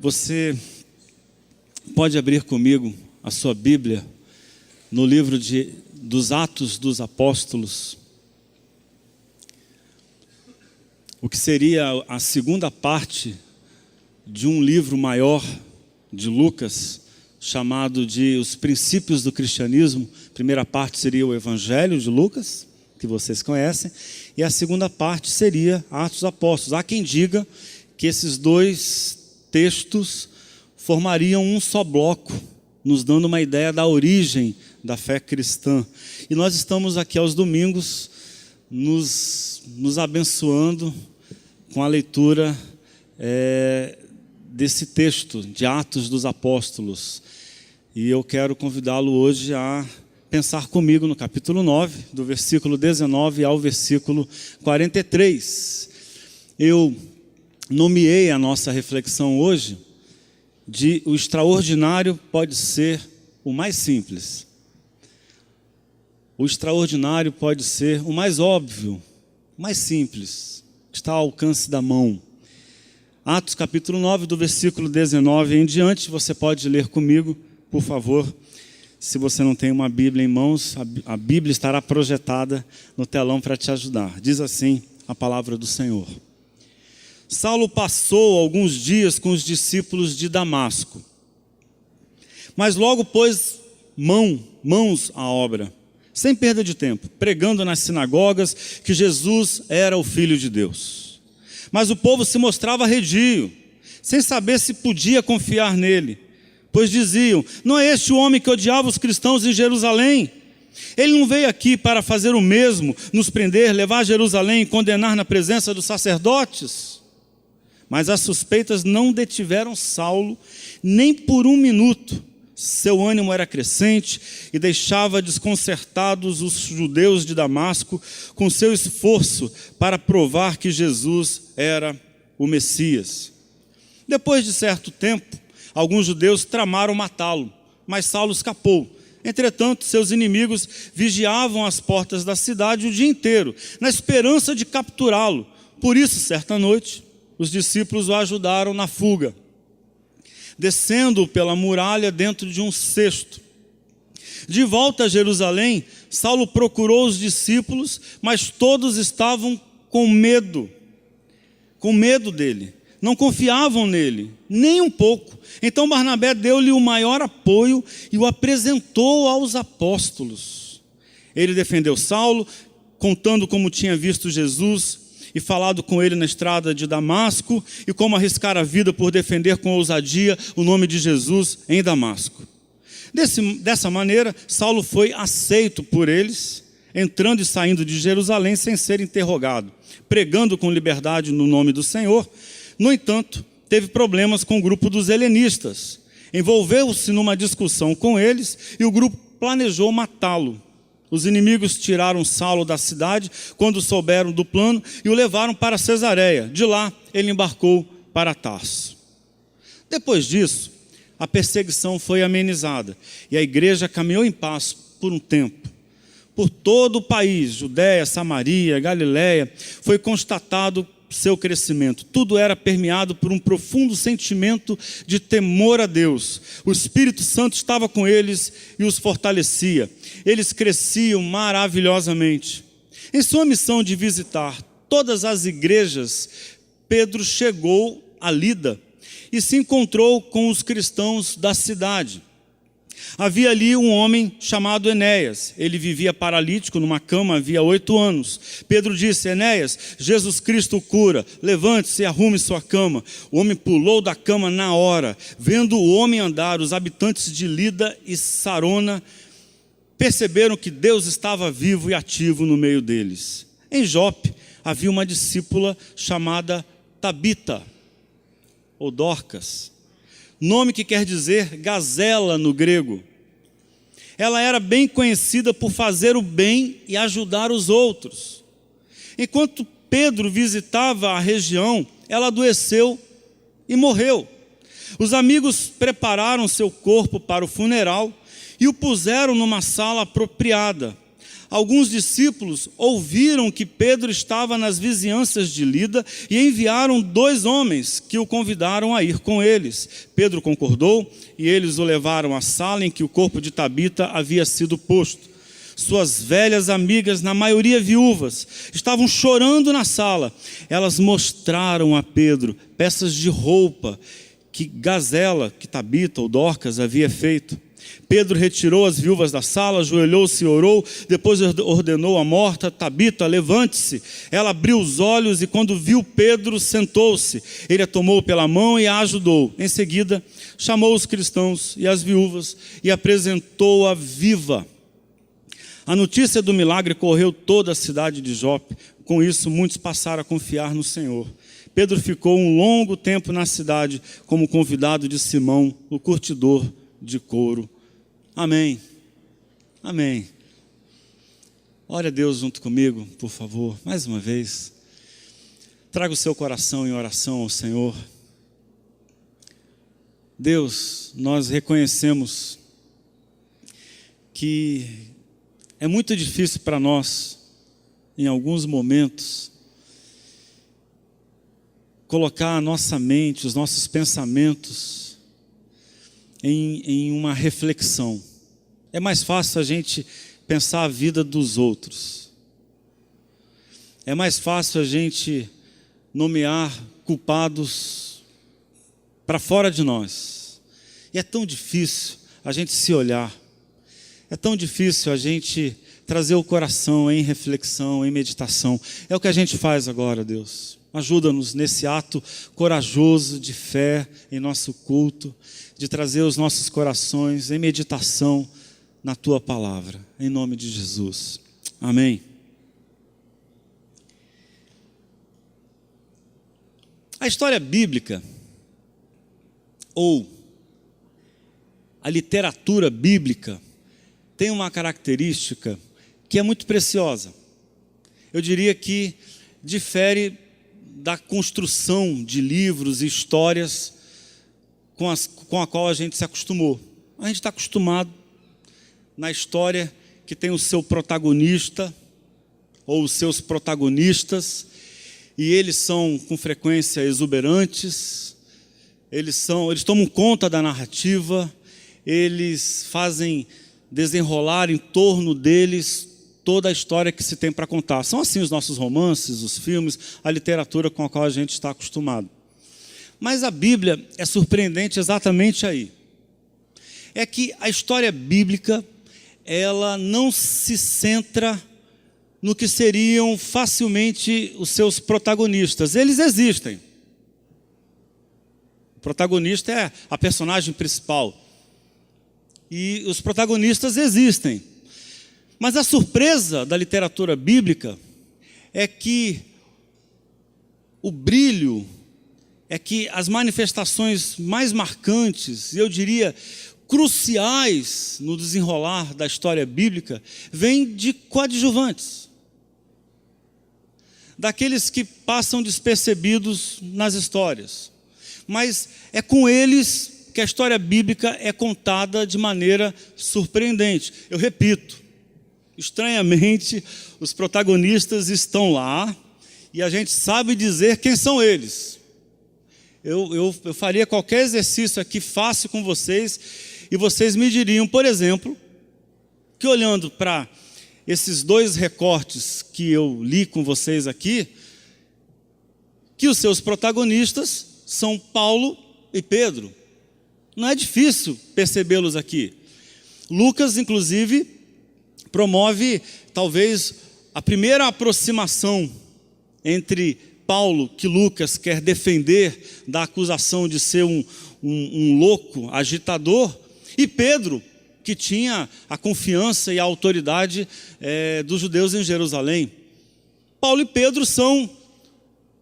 Você pode abrir comigo a sua Bíblia no livro dos Atos dos Apóstolos, o que seria a segunda parte de um livro maior de Lucas, chamado de Os Princípios do Cristianismo. A primeira parte seria o Evangelho de Lucas, que vocês conhecem, e a segunda parte seria Atos dos Apóstolos. Há quem diga que esses dois textos formariam um só bloco, nos dando uma ideia da origem da fé cristã. E nós estamos aqui aos domingos, nos abençoando com a leitura desse texto, de Atos dos Apóstolos. E eu quero convidá-lo hoje a pensar comigo no capítulo 9, do versículo 19 ao versículo 43. Eu nomeei a nossa reflexão hoje de o extraordinário pode ser o mais simples. O extraordinário pode ser o mais óbvio, o mais simples, está ao alcance da mão. Atos capítulo 9, do versículo 19 em diante, você pode ler comigo, por favor. Se você não tem uma Bíblia em mãos, a Bíblia estará projetada no telão para te ajudar. Diz assim a palavra do Senhor. Saulo passou alguns dias com os discípulos de Damasco, mas logo pôs mãos à obra, sem perda de tempo, pregando nas sinagogas que Jesus era o Filho de Deus. Mas o povo se mostrava arredio, sem saber se podia confiar nele, pois diziam: não é este o homem que odiava os cristãos em Jerusalém? Ele não veio aqui para fazer o mesmo, nos prender, levar a Jerusalém e condenar na presença dos sacerdotes? Mas as suspeitas não detiveram Saulo nem por um minuto. Seu ânimo era crescente e deixava desconcertados os judeus de Damasco com seu esforço para provar que Jesus era o Messias. Depois de certo tempo, alguns judeus tramaram matá-lo, mas Saulo escapou. Entretanto, seus inimigos vigiavam as portas da cidade o dia inteiro, na esperança de capturá-lo. Por isso, certa noite, os discípulos o ajudaram na fuga, descendo pela muralha dentro de um cesto. De volta a Jerusalém, Saulo procurou os discípulos, mas todos estavam com medo dele. Não confiavam nele, nem um pouco. Então Barnabé deu-lhe o maior apoio e o apresentou aos apóstolos. Ele defendeu Saulo, contando como tinha visto Jesus e falado com ele na estrada de Damasco, e como arriscar a vida por defender com ousadia o nome de Jesus em Damasco. Dessa maneira, Saulo foi aceito por eles, entrando e saindo de Jerusalém sem ser interrogado, pregando com liberdade no nome do Senhor. No entanto, teve problemas com o grupo dos helenistas, envolveu-se numa discussão com eles e o grupo planejou matá-lo. Os inimigos tiraram Saulo da cidade quando souberam do plano e o levaram para Cesareia. De lá, ele embarcou para Tarso. Depois disso, a perseguição foi amenizada e a igreja caminhou em paz por um tempo. Por todo o país, Judéia, Samaria, Galiléia, foi constatado seu crescimento. Tudo era permeado por um profundo sentimento de temor a Deus. O Espírito Santo estava com eles e os fortalecia. Eles cresciam maravilhosamente. Em sua missão de visitar todas as igrejas, Pedro chegou a Lida e se encontrou com os cristãos da cidade. Havia ali um homem chamado Enéas. Ele vivia paralítico numa cama havia 8 anos. Pedro disse: Enéas, Jesus Cristo o cura, levante-se e arrume sua cama. O homem pulou da cama na hora. Vendo o homem andar, os habitantes de Lida e Sarona perceberam que Deus estava vivo e ativo no meio deles. Em Jope havia uma discípula chamada Tabita, ou Dorcas, nome que quer dizer gazela no grego. Ela era bem conhecida por fazer o bem e ajudar os outros. Enquanto Pedro visitava a região, ela adoeceu e morreu. Os amigos prepararam seu corpo para o funeral e o puseram numa sala apropriada. Alguns discípulos ouviram que Pedro estava nas vizinhanças de Lida e enviaram 2 homens que o convidaram a ir com eles. Pedro concordou e eles o levaram à sala em que o corpo de Tabita havia sido posto. Suas velhas amigas, na maioria viúvas, estavam chorando na sala. Elas mostraram a Pedro peças de roupa que Tabita ou Dorcas havia feito. Pedro retirou as viúvas da sala, ajoelhou-se e orou, depois ordenou à morta: Tabita, levante-se. Ela abriu os olhos e quando viu Pedro, sentou-se. Ele a tomou pela mão e a ajudou. Em seguida, chamou os cristãos e as viúvas e apresentou-a viva. A notícia do milagre correu toda a cidade de Jope. Com isso, muitos passaram a confiar no Senhor. Pedro ficou um longo tempo na cidade como convidado de Simão, o curtidor de couro. Amém. Amém. Ore a Deus junto comigo, por favor, mais uma vez. Traga o seu coração em oração ao Senhor. Deus, nós reconhecemos que é muito difícil para nós, em alguns momentos, colocar a nossa mente, os nossos pensamentos em uma reflexão. É mais fácil a gente pensar a vida dos outros. É mais fácil a gente nomear culpados para fora de nós. E é tão difícil a gente se olhar. É tão difícil a gente trazer o coração em reflexão, em meditação. É o que a gente faz agora, Deus. Ajuda-nos nesse ato corajoso de fé em nosso culto, de trazer os nossos corações em meditação na Tua palavra, em nome de Jesus. Amém. A história bíblica, ou a literatura bíblica, tem uma característica que é muito preciosa. Eu diria que difere da construção de livros e histórias com a qual a gente se acostumou. A gente está acostumado na história que tem o seu protagonista ou os seus protagonistas, e eles são com frequência exuberantes, eles tomam conta da narrativa, eles fazem desenrolar em torno deles toda a história que se tem para contar. São assim os nossos romances, os filmes, a literatura com a qual a gente está acostumado. Mas a Bíblia é surpreendente exatamente aí. É que a história bíblica, ela não se centra no que seriam facilmente os seus protagonistas. Eles existem. O protagonista é a personagem principal. E os protagonistas existem. Mas a surpresa da literatura bíblica é que o brilho, é que as manifestações mais marcantes, e eu diria cruciais no desenrolar da história bíblica, vêm de coadjuvantes. Daqueles que passam despercebidos nas histórias. Mas é com eles que a história bíblica é contada de maneira surpreendente. Eu repito, estranhamente, os protagonistas estão lá e a gente sabe dizer quem são eles. Eu faria qualquer exercício aqui fácil com vocês e vocês me diriam, por exemplo, que olhando para esses 2 recortes que eu li com vocês aqui, que os seus protagonistas são Paulo e Pedro. Não é difícil percebê-los aqui. Lucas, inclusive, promove talvez a primeira aproximação entre Paulo, que Lucas quer defender da acusação de ser um louco, agitador, e Pedro, que tinha a confiança e a autoridade dos judeus em Jerusalém. Paulo e Pedro são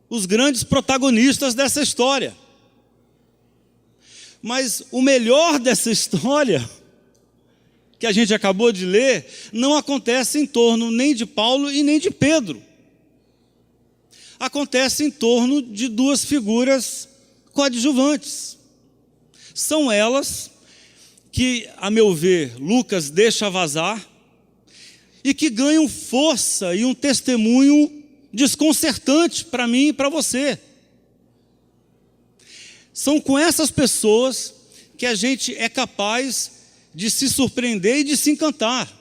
os grandes protagonistas dessa história. Mas o melhor dessa história, que a gente acabou de ler, não acontece em torno nem de Paulo e nem de Pedro. Acontece em torno de 2 figuras coadjuvantes. São elas que, a meu ver, Lucas deixa vazar, e que ganham força e um testemunho desconcertante para mim e para você. São com essas pessoas que a gente é capaz de se surpreender e de se encantar.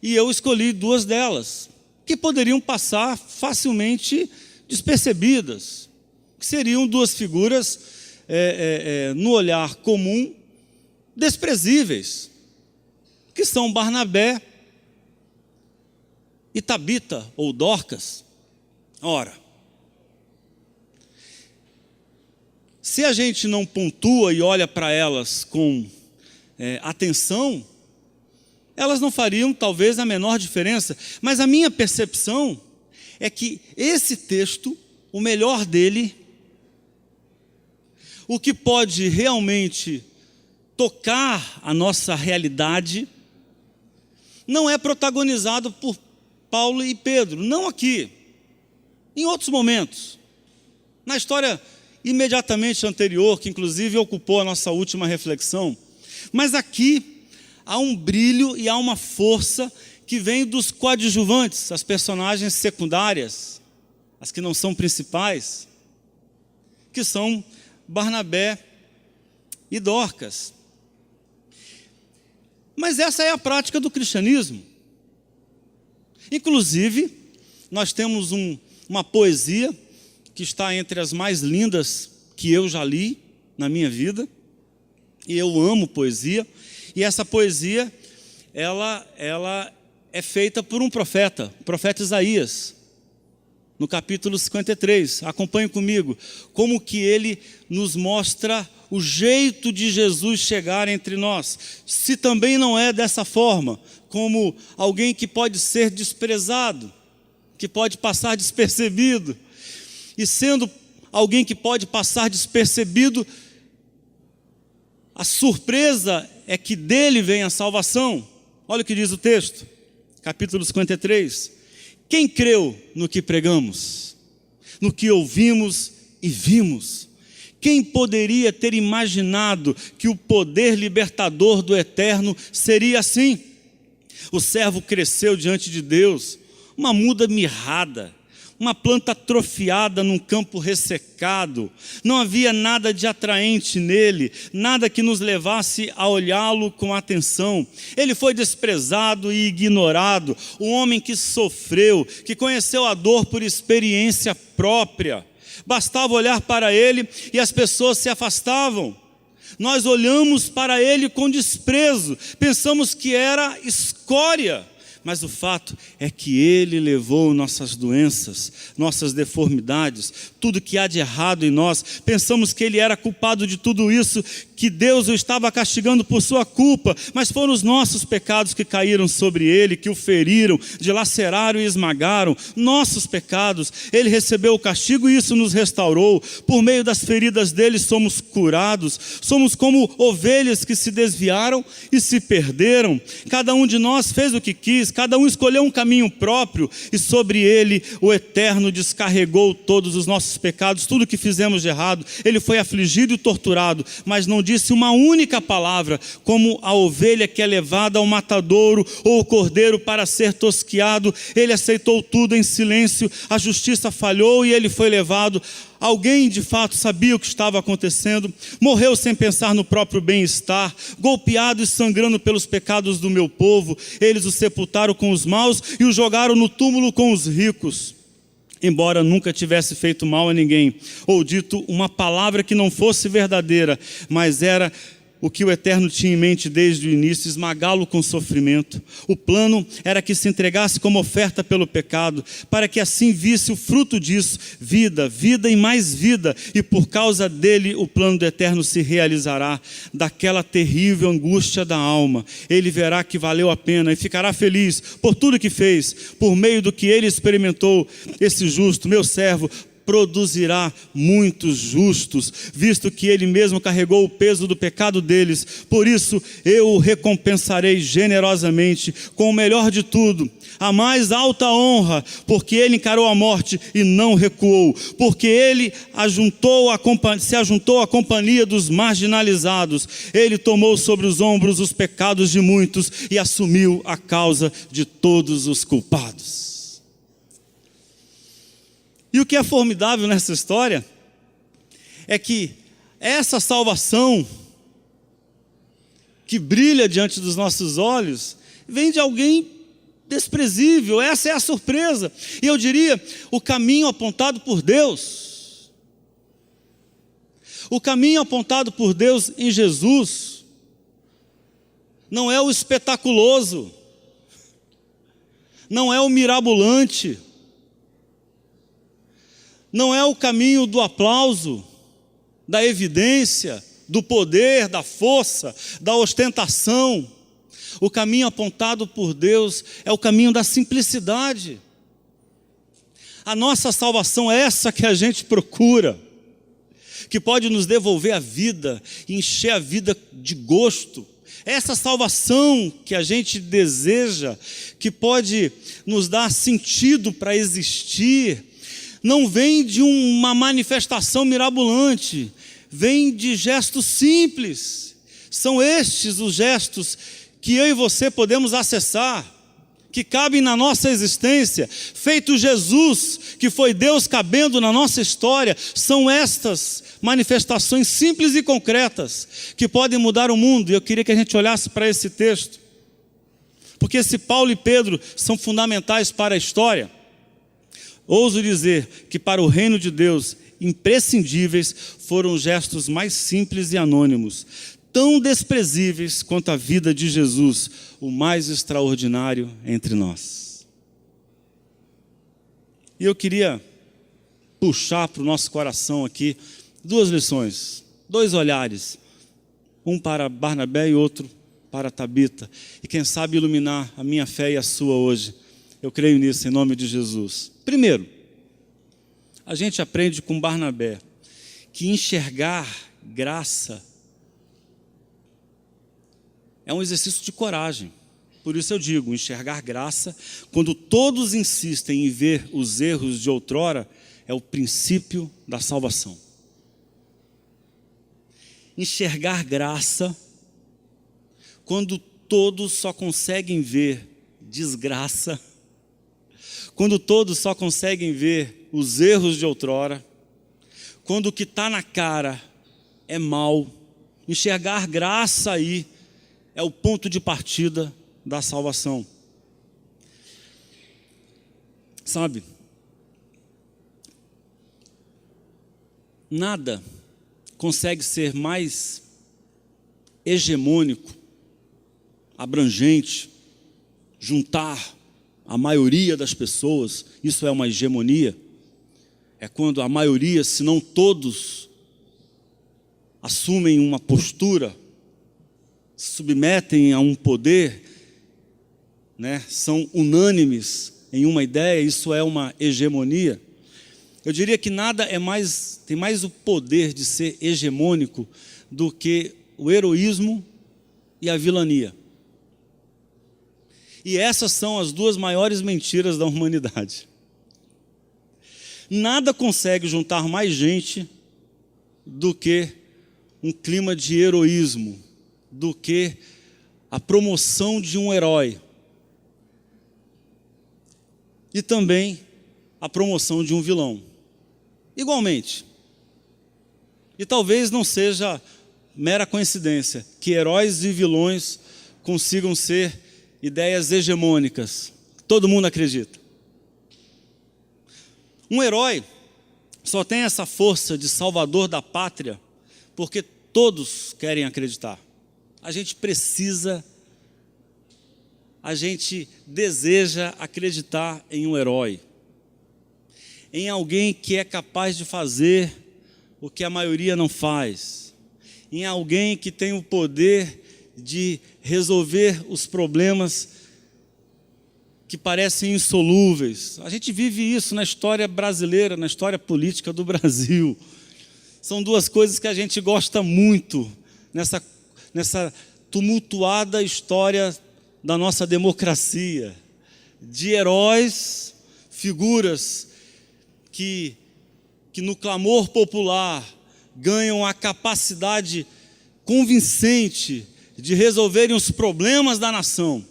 E eu escolhi duas delas, que poderiam passar facilmente despercebidas, que seriam duas figuras, no olhar comum, desprezíveis, que são Barnabé e Tabita, ou Dorcas. Ora, se a gente não pontua e olha para elas com atenção, elas não fariam talvez a menor diferença. Mas a minha percepção é que esse texto, o melhor dele, o que pode realmente tocar a nossa realidade, não é protagonizado por Paulo e Pedro, não aqui, em outros momentos. Na história imediatamente anterior, que inclusive ocupou a nossa última reflexão, mas aqui há um brilho e há uma força que vem dos coadjuvantes, as personagens secundárias, as que não são principais, que são Barnabé e Dorcas. Mas essa é a prática do cristianismo. Inclusive, nós temos uma poesia que está entre as mais lindas que eu já li na minha vida, e eu amo poesia, e essa poesia, ela é feita por um profeta, o profeta Isaías, no capítulo 53, acompanhe comigo, como que ele nos mostra o jeito de Jesus chegar entre nós, se também não é dessa forma, como alguém que pode ser desprezado, que pode passar despercebido, e sendo alguém que pode passar despercebido, a surpresa é que dele vem a salvação. Olha o que diz o texto, capítulo 53. Quem creu no que pregamos, no que ouvimos e vimos? Quem poderia ter imaginado que o poder libertador do Eterno seria assim? O servo cresceu diante de Deus, uma muda mirrada, uma planta atrofiada num campo ressecado. Não havia nada de atraente nele, nada que nos levasse a olhá-lo com atenção. Ele foi desprezado e ignorado, um homem que sofreu, que conheceu a dor por experiência própria. Bastava olhar para ele e as pessoas se afastavam. Nós olhamos para ele com desprezo, pensamos que era escória. Mas o fato é que ele levou nossas doenças, nossas deformidades, tudo que há de errado em nós. Pensamos que ele era culpado de tudo isso, que Deus o estava castigando por sua culpa, mas foram os nossos pecados que caíram sobre ele, que o feriram, dilaceraram e esmagaram. Nossos pecados, ele recebeu o castigo e isso nos restaurou. Por meio das feridas dele somos curados. Somos como ovelhas que se desviaram e se perderam. Cada um de nós fez o que quis, cada um escolheu um caminho próprio, e sobre ele o Eterno descarregou todos os nossos pecados, tudo que fizemos de errado. Ele foi afligido e torturado, mas não disse uma única palavra, como a ovelha que é levada ao matadouro, ou o cordeiro para ser tosquiado. Ele aceitou tudo em silêncio, a justiça falhou e ele foi levado. Alguém de fato sabia o que estava acontecendo, morreu sem pensar no próprio bem-estar, golpeado e sangrando pelos pecados do meu povo. Eles o sepultaram com os maus e o jogaram no túmulo com os ricos. Embora nunca tivesse feito mal a ninguém, ou dito uma palavra que não fosse verdadeira, mas era o que o Eterno tinha em mente desde o início, esmagá-lo com sofrimento. O plano era que se entregasse como oferta pelo pecado, para que assim visse o fruto disso, vida, vida e mais vida, e por causa dele o plano do Eterno se realizará. Daquela terrível angústia da alma, ele verá que valeu a pena e ficará feliz por tudo que fez, por meio do que ele experimentou. Esse justo, meu servo, produzirá muitos justos, visto que ele mesmo carregou o peso do pecado deles. Por isso eu o recompensarei generosamente com o melhor de tudo, a mais alta honra, porque ele encarou a morte e não recuou, porque ele se ajuntou à companhia dos marginalizados. Ele tomou sobre os ombros os pecados de muitos e assumiu a causa de todos os culpados. E o que é formidável nessa história é que essa salvação que brilha diante dos nossos olhos vem de alguém desprezível. Essa é a surpresa. E eu diria, o caminho apontado por Deus, o caminho apontado por Deus em Jesus, não é o espetaculoso, não é o mirabolante, não é o caminho do aplauso, da evidência, do poder, da força, da ostentação. O caminho apontado por Deus é o caminho da simplicidade. A nossa salvação é essa que a gente procura, que pode nos devolver a vida, encher a vida de gosto. Essa salvação que a gente deseja, que pode nos dar sentido para existir, não vem de uma manifestação mirabolante, vem de gestos simples. São estes os gestos que eu e você podemos acessar, que cabem na nossa existência. Feito Jesus, que foi Deus cabendo na nossa história, são estas manifestações simples e concretas que podem mudar o mundo. E eu queria que a gente olhasse para esse texto, porque se Paulo e Pedro são fundamentais para a história, ouso dizer que para o reino de Deus, imprescindíveis foram os gestos mais simples e anônimos, tão desprezíveis quanto a vida de Jesus, o mais extraordinário entre nós. E eu queria puxar para o nosso coração aqui duas lições, dois olhares, um para Barnabé e outro para Tabita, e quem sabe iluminar a minha fé e a sua hoje. Eu creio nisso, em nome de Jesus. Primeiro, a gente aprende com Barnabé que enxergar graça é um exercício de coragem. Por isso eu digo, enxergar graça, quando todos insistem em ver os erros de outrora, é o princípio da salvação. Enxergar graça, quando todos só conseguem ver desgraça, quando todos só conseguem ver os erros de outrora, quando o que está na cara é mal, enxergar graça aí é o ponto de partida da salvação. Sabe, nada consegue ser mais hegemônico, abrangente, juntar a maioria das pessoas. Isso é uma hegemonia. É quando a maioria, se não todos, assumem uma postura, se submetem a um poder, né? São unânimes em uma ideia. Isso é uma hegemonia. Eu diria que nada tem mais o poder de ser hegemônico do que o heroísmo e a vilania. E essas são as duas maiores mentiras da humanidade. Nada consegue juntar mais gente do que um clima de heroísmo, do que a promoção de um herói. E também a promoção de um vilão. Igualmente. E talvez não seja mera coincidência que heróis e vilões consigam ser ideias hegemônicas. Todo mundo acredita. Um herói só tem essa força de salvador da pátria porque todos querem acreditar. A gente deseja acreditar em um herói, em alguém que é capaz de fazer o que a maioria não faz, em alguém que tem o poder de resolver os problemas que parecem insolúveis. A gente vive isso na história brasileira, na história política do Brasil. São duas coisas que a gente gosta muito nessa tumultuada história da nossa democracia, de heróis, figuras que no clamor popular ganham a capacidade convincente de resolverem os problemas da nação,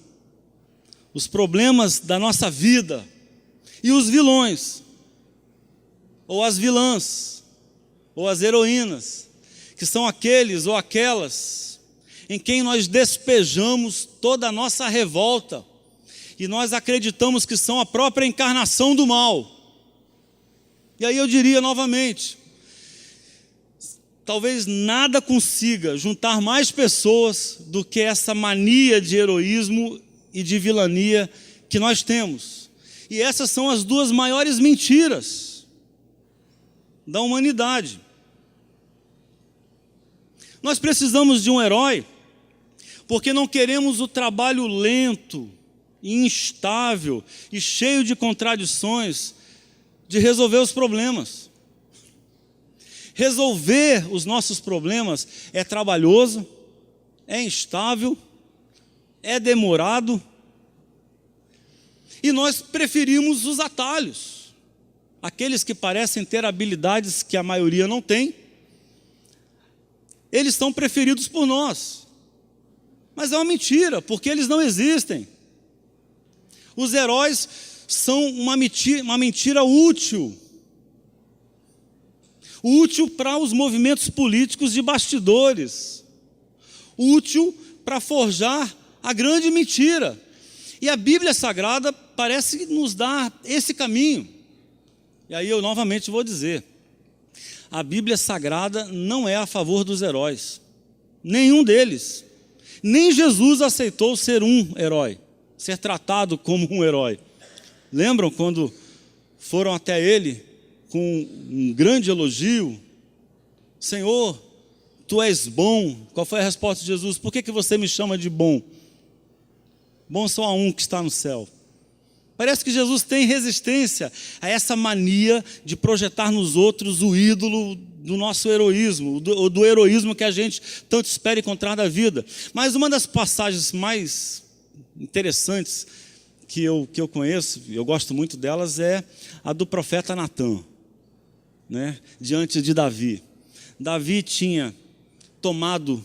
os problemas da nossa vida, e os vilões, ou as vilãs, ou as heroínas, que são aqueles ou aquelas em quem nós despejamos toda a nossa revolta, e nós acreditamos que são a própria encarnação do mal. E aí eu diria novamente, talvez nada consiga juntar mais pessoas do que essa mania de heroísmo e de vilania que nós temos. E essas são as duas maiores mentiras da humanidade. Nós precisamos de um herói porque não queremos o trabalho lento, instável e cheio de contradições de resolver os problemas. Resolver os nossos problemas é trabalhoso, é instável, é demorado, e nós preferimos os atalhos, aqueles que parecem ter habilidades que a maioria não tem, eles são preferidos por nós, mas é uma mentira, porque eles não existem. Os heróis são uma mentira útil para os movimentos políticos de bastidores, útil para forjar a grande mentira. E a Bíblia Sagrada parece nos dar esse caminho. E aí eu novamente vou dizer, a Bíblia Sagrada não é a favor dos heróis, nenhum deles. Nem Jesus aceitou ser um herói, ser tratado como um herói. Lembram quando foram até ele com um grande elogio? Senhor, tu és bom. Qual foi a resposta de Jesus? Por que você me chama de bom? Bom só há um que está no céu. Parece que Jesus tem resistência a essa mania de projetar nos outros o ídolo do nosso heroísmo, do heroísmo que a gente tanto espera encontrar da vida. Mas uma das passagens mais interessantes que eu conheço, eu gosto muito delas, é a do profeta Natã, né? Diante de Davi. Davi tinha tomado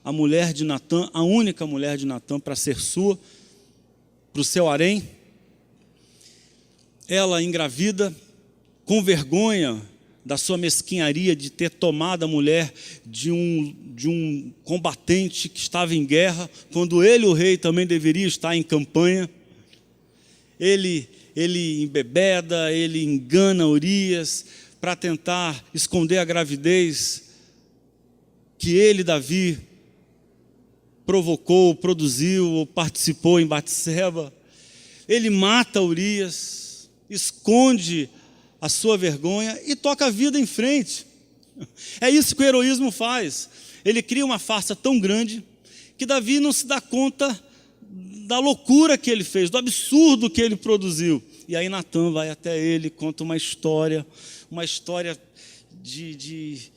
a mulher de Natã, a única mulher de Natã, para ser sua, para o seu harém. Ela engravida, com vergonha da sua mesquinharia de ter tomado a mulher de um combatente que estava em guerra, quando ele, o rei, também deveria estar em campanha. Ele embebeda, ele engana Urias para tentar esconder a gravidez que ele, Davi, provocou, produziu ou participou em Batseba. Ele mata Urias, esconde a sua vergonha e toca a vida em frente. É isso que o heroísmo faz. Ele cria uma farsa tão grande que Davi não se dá conta da loucura que ele fez, do absurdo que ele produziu. E aí Natã vai até ele, conta uma história de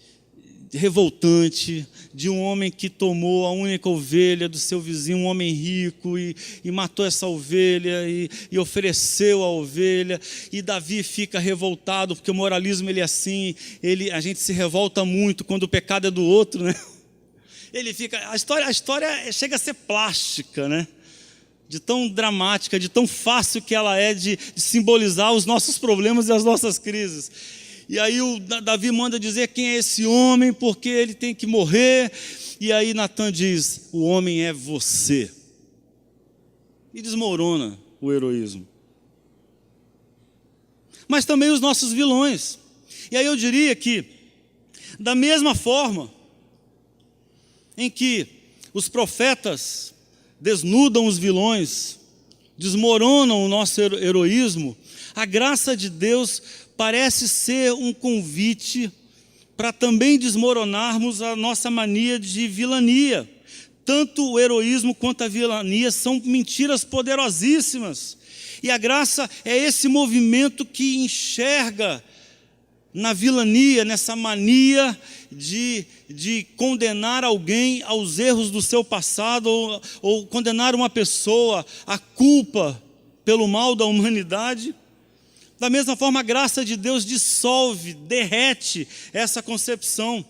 revoltante, de um homem que tomou a única ovelha do seu vizinho, um homem rico, e matou essa ovelha, e ofereceu a ovelha, e Davi fica revoltado, porque o moralismo ele é assim, a gente se revolta muito quando o pecado é do outro, né? Ele fica, a história chega a ser plástica, né? De tão dramática, de tão fácil que ela é de simbolizar os nossos problemas e as nossas crises. E aí o Davi manda dizer quem é esse homem, porque ele tem que morrer. E aí Natã diz, o homem é você. E desmorona o heroísmo. Mas também os nossos vilões. E aí eu diria que, da mesma forma em que os profetas desnudam os vilões, desmoronam o nosso heroísmo, a graça de Deus parece ser um convite para também desmoronarmos a nossa mania de vilania. Tanto o heroísmo quanto a vilania são mentiras poderosíssimas. E a graça é esse movimento que enxerga na vilania, nessa mania de condenar alguém aos erros do seu passado, ou condenar uma pessoa à culpa pelo mal da humanidade. Da mesma forma, a graça de Deus dissolve, derrete essa concepção.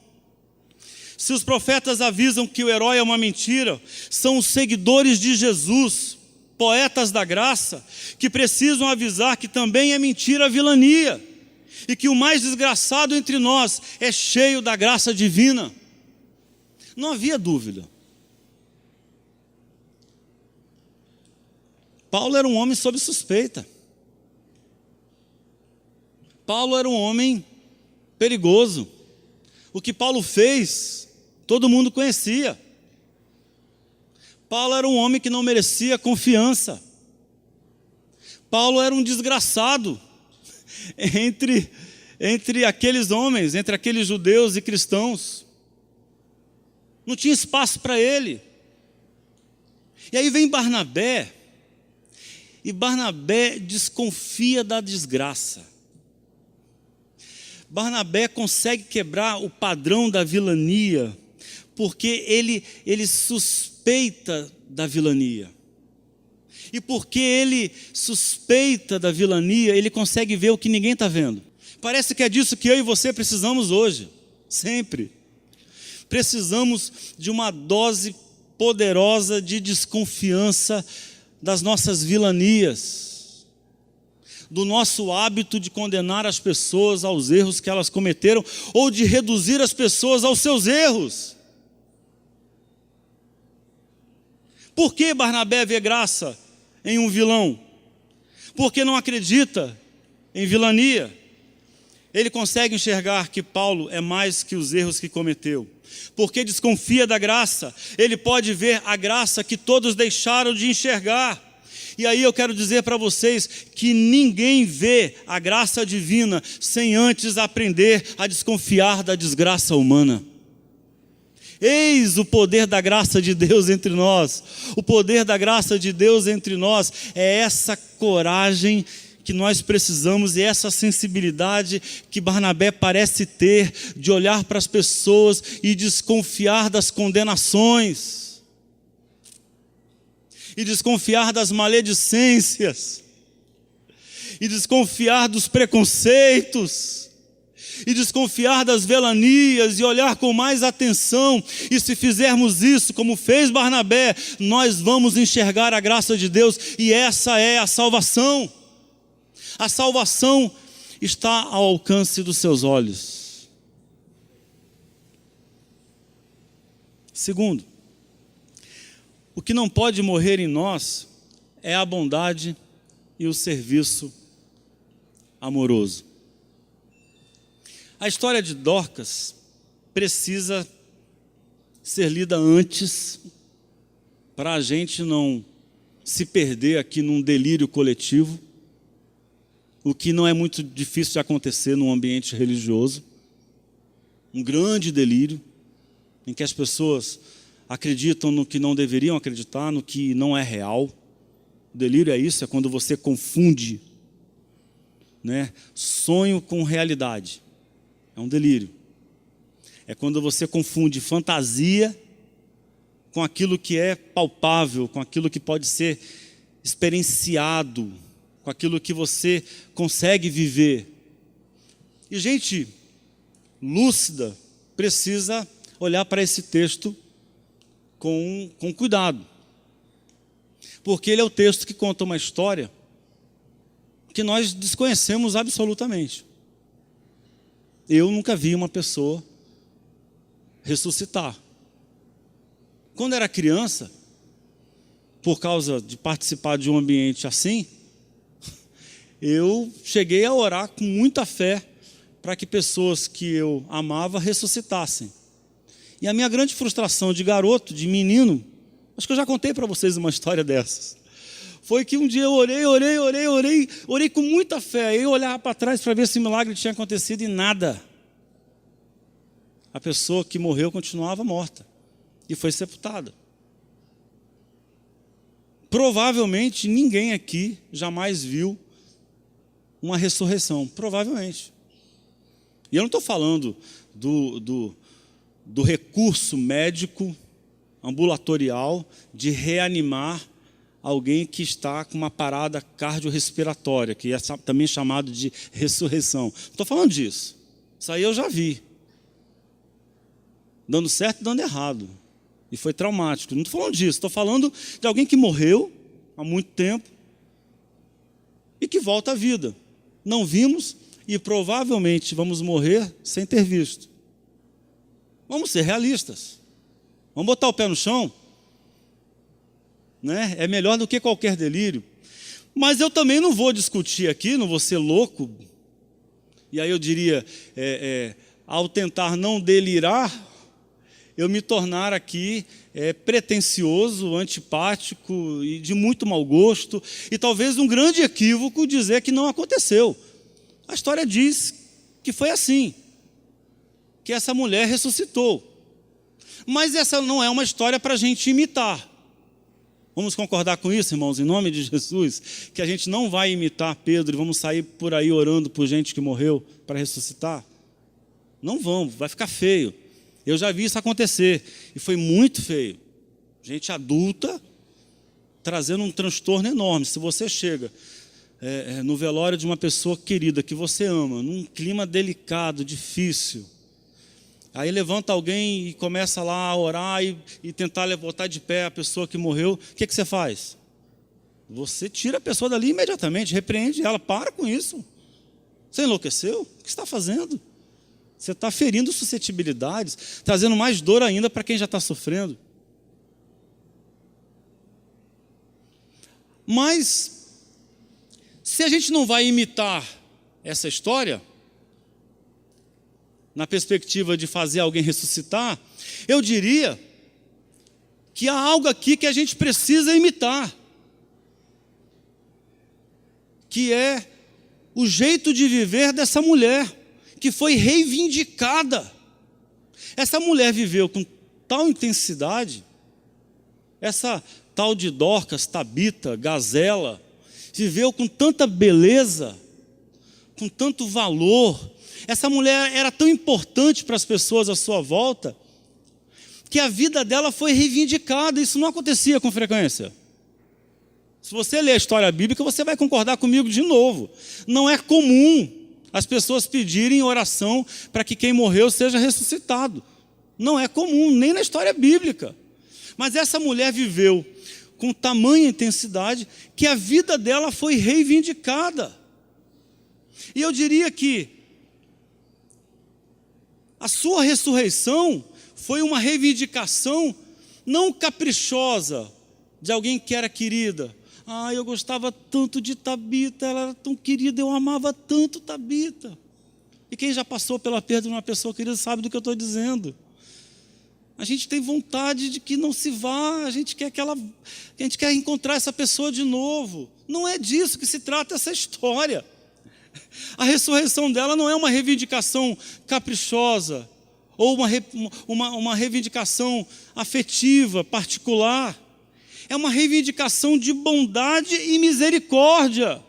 Se os profetas avisam que o herói é uma mentira, são os seguidores de Jesus, poetas da graça, que precisam avisar que também é mentira a vilania, e que o mais desgraçado entre nós é cheio da graça divina. Não havia dúvida. Paulo era um homem sob suspeita. Paulo era um homem perigoso. O que Paulo fez, todo mundo conhecia. Paulo era um homem que não merecia confiança. Paulo era um desgraçado entre aqueles homens, entre aqueles judeus e cristãos. Não tinha espaço para ele. E aí vem Barnabé, e Barnabé desconfia da desgraça. Barnabé consegue quebrar o padrão da vilania, porque ele suspeita da vilania. E porque ele suspeita da vilania, ele consegue ver o que ninguém está vendo. Parece que é disso que eu e você precisamos hoje, sempre. Precisamos de uma dose poderosa de desconfiança das nossas vilanias, do nosso hábito de condenar as pessoas aos erros que elas cometeram, ou de reduzir as pessoas aos seus erros. Por que Barnabé vê graça em um vilão? Porque não acredita em vilania. Ele consegue enxergar que Paulo é mais que os erros que cometeu. Porque desconfia da graça, ele pode ver a graça que todos deixaram de enxergar. E aí eu quero dizer para vocês que ninguém vê a graça divina sem antes aprender a desconfiar da desgraça humana. Eis o poder da graça de Deus entre nós. O poder da graça de Deus entre nós é essa coragem que nós precisamos, e essa sensibilidade que Barnabé parece ter, de olhar para as pessoas e desconfiar das condenações, e desconfiar das maledicências, e desconfiar dos preconceitos, e desconfiar das velanias, e olhar com mais atenção. E se fizermos isso, como fez Barnabé, nós vamos enxergar a graça de Deus, e essa é a salvação. A salvação está ao alcance dos seus olhos. Segundo, o que não pode morrer em nós é a bondade e o serviço amoroso. A história de Dorcas precisa ser lida antes, para a gente não se perder aqui num delírio coletivo, o que não é muito difícil de acontecer num ambiente religioso. Um grande delírio, em que as pessoas acreditam no que não deveriam acreditar, no que não é real. O delírio é isso, é quando você confunde, né, sonho com realidade. É um delírio. É quando você confunde fantasia com aquilo que é palpável, com aquilo que pode ser experienciado, com aquilo que você consegue viver. E gente lúcida precisa olhar para esse texto com cuidado, porque ele é o texto que conta uma história que nós desconhecemos absolutamente. Eu nunca vi uma pessoa ressuscitar. Quando era criança, por causa de participar de um ambiente assim, eu cheguei a orar com muita fé para que pessoas que eu amava ressuscitassem. E a minha grande frustração de garoto, de menino, acho que eu já contei para vocês uma história dessas, foi que um dia eu orei com muita fé. Eu olhava para trás para ver se o milagre tinha acontecido e nada. A pessoa que morreu continuava morta e foi sepultada. Provavelmente ninguém aqui jamais viu uma ressurreição, provavelmente. E eu não estou falando do recurso médico ambulatorial de reanimar alguém que está com uma parada cardiorrespiratória, que é também chamado de ressurreição. Não estou falando disso. Isso aí eu já vi. Dando certo e dando errado. E foi traumático. Não estou falando disso. Estou falando de alguém que morreu há muito tempo e que volta à vida. Não vimos e provavelmente vamos morrer sem ter visto. Vamos ser realistas. Vamos botar o pé no chão. Né? É melhor do que qualquer delírio. Mas eu também não vou discutir aqui, não vou ser louco. E aí eu diria, ao tentar não delirar, eu me tornar aqui pretensioso, antipático e de muito mau gosto, e talvez um grande equívoco dizer que não aconteceu. A história diz que foi assim, que essa mulher ressuscitou. Mas essa não é uma história para a gente imitar. Vamos concordar com isso, irmãos, em nome de Jesus, que a gente não vai imitar Pedro e vamos sair por aí orando por gente que morreu para ressuscitar? Não vamos, vai ficar feio. Eu já vi isso acontecer e foi muito feio. Gente adulta trazendo um transtorno enorme. Se você chega no velório de uma pessoa querida que você ama, num clima delicado, difícil, aí levanta alguém e começa lá a orar e tentar botar de pé a pessoa que morreu, o que você faz? Você tira a pessoa dali imediatamente, repreende ela, para com isso. Você enlouqueceu? O que você está fazendo? Você está ferindo suscetibilidades, trazendo mais dor ainda para quem já está sofrendo. Mas, se a gente não vai imitar essa história, na perspectiva de fazer alguém ressuscitar, eu diria que há algo aqui que a gente precisa imitar, que é o jeito de viver dessa mulher, que foi reivindicada. Essa mulher viveu com tal intensidade, essa tal de Dorcas, Tabita, Gazela, viveu com tanta beleza, com tanto valor. Essa mulher era tão importante para as pessoas à sua volta, que a vida dela foi reivindicada. Isso não acontecia com frequência. Se você ler a história bíblica, você vai concordar comigo de novo. Não é comum as pessoas pedirem oração para que quem morreu seja ressuscitado. Não é comum, nem na história bíblica. Mas essa mulher viveu com tamanha intensidade que a vida dela foi reivindicada. E eu diria que a sua ressurreição foi uma reivindicação não caprichosa de alguém que era querida. Eu gostava tanto de Tabita, ela era tão querida, eu amava tanto Tabita. E quem já passou pela perda de uma pessoa querida sabe do que eu estou dizendo. A gente tem vontade de que não se vá, a gente quer encontrar essa pessoa de novo. Não é disso que se trata essa história. A ressurreição dela não é uma reivindicação caprichosa, ou uma reivindicação afetiva, particular. É uma reivindicação de bondade e misericórdia.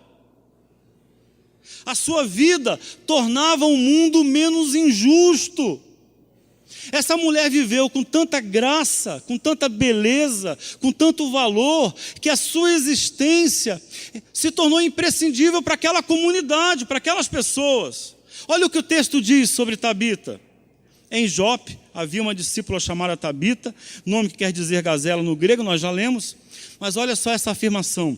A sua vida tornava o mundo menos injusto. Essa mulher viveu com tanta graça, com tanta beleza, com tanto valor, que a sua existência se tornou imprescindível para aquela comunidade, para aquelas pessoas. Olha o que o texto diz sobre Tabita. Em Jope havia uma discípula chamada Tabita, nome que quer dizer gazela no grego, nós já lemos, mas olha só essa afirmação.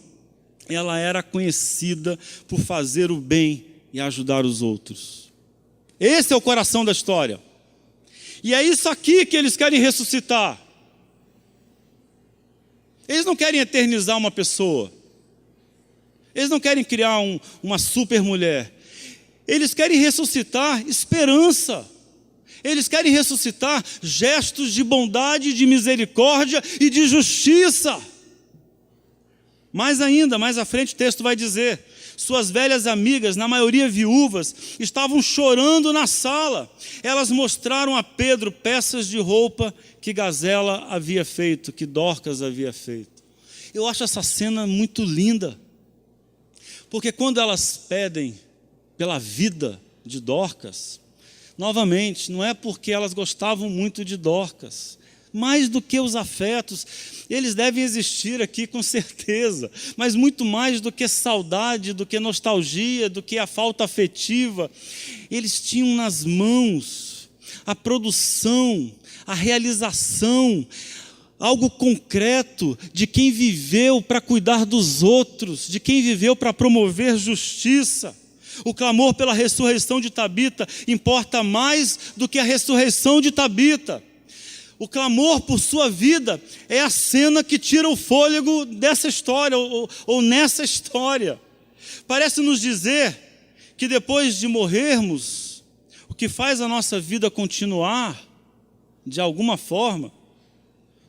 Ela era conhecida por fazer o bem e ajudar os outros. Esse é o coração da história. E é isso aqui que eles querem ressuscitar. Eles não querem eternizar uma pessoa. Eles não querem criar uma super mulher. Eles querem ressuscitar esperança. Eles querem ressuscitar gestos de bondade, de misericórdia e de justiça. Mais ainda, mais à frente o texto vai dizer: suas velhas amigas, na maioria viúvas, estavam chorando na sala. Elas mostraram a Pedro peças de roupa que Gazela havia feito, que Dorcas havia feito. Eu acho essa cena muito linda, porque quando elas pedem pela vida de Dorcas, novamente, não é porque elas gostavam muito de Dorcas, mais do que os afetos, eles devem existir aqui com certeza, mas muito mais do que saudade, do que nostalgia, do que a falta afetiva, eles tinham nas mãos a produção, a realização, algo concreto de quem viveu para cuidar dos outros, de quem viveu para promover justiça. O clamor pela ressurreição de Tabita importa mais do que a ressurreição de Tabita. O clamor por sua vida é a cena que tira o fôlego dessa história, ou nessa história. Parece nos dizer que depois de morrermos, o que faz a nossa vida continuar, de alguma forma,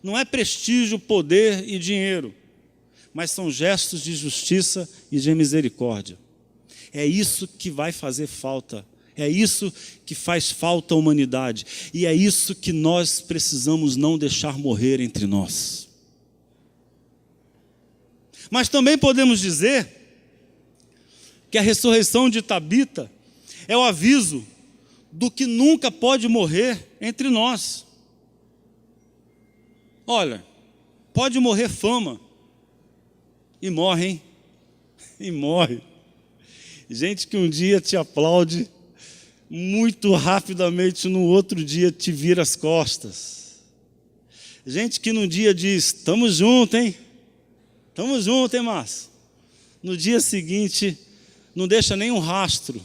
não é prestígio, poder e dinheiro, mas são gestos de justiça e de misericórdia. É isso que vai fazer falta. É isso que faz falta à humanidade. E é isso que nós precisamos não deixar morrer entre nós. Mas também podemos dizer que a ressurreição de Tabita é o aviso do que nunca pode morrer entre nós. Olha, pode morrer fama. E morre, hein? E morre. Gente que um dia te aplaude, muito rapidamente no outro dia te vira as costas. Gente que num dia diz, tamo junto, hein? Tamo junto, hein, Márcio? No dia seguinte, não deixa nenhum rastro,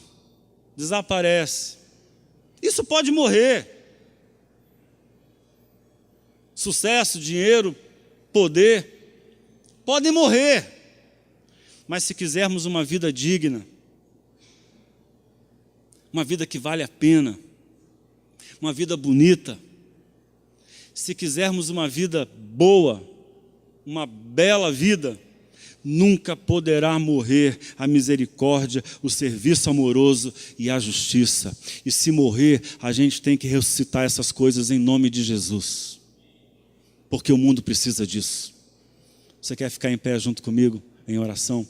desaparece. Isso pode morrer. Sucesso, dinheiro, poder, podem morrer. Mas se quisermos uma vida digna, uma vida que vale a pena, uma vida bonita, se quisermos uma vida boa, uma bela vida, nunca poderá morrer a misericórdia, o serviço amoroso e a justiça. E se morrer, a gente tem que ressuscitar essas coisas em nome de Jesus, porque o mundo precisa disso. Você quer ficar em pé junto comigo em oração?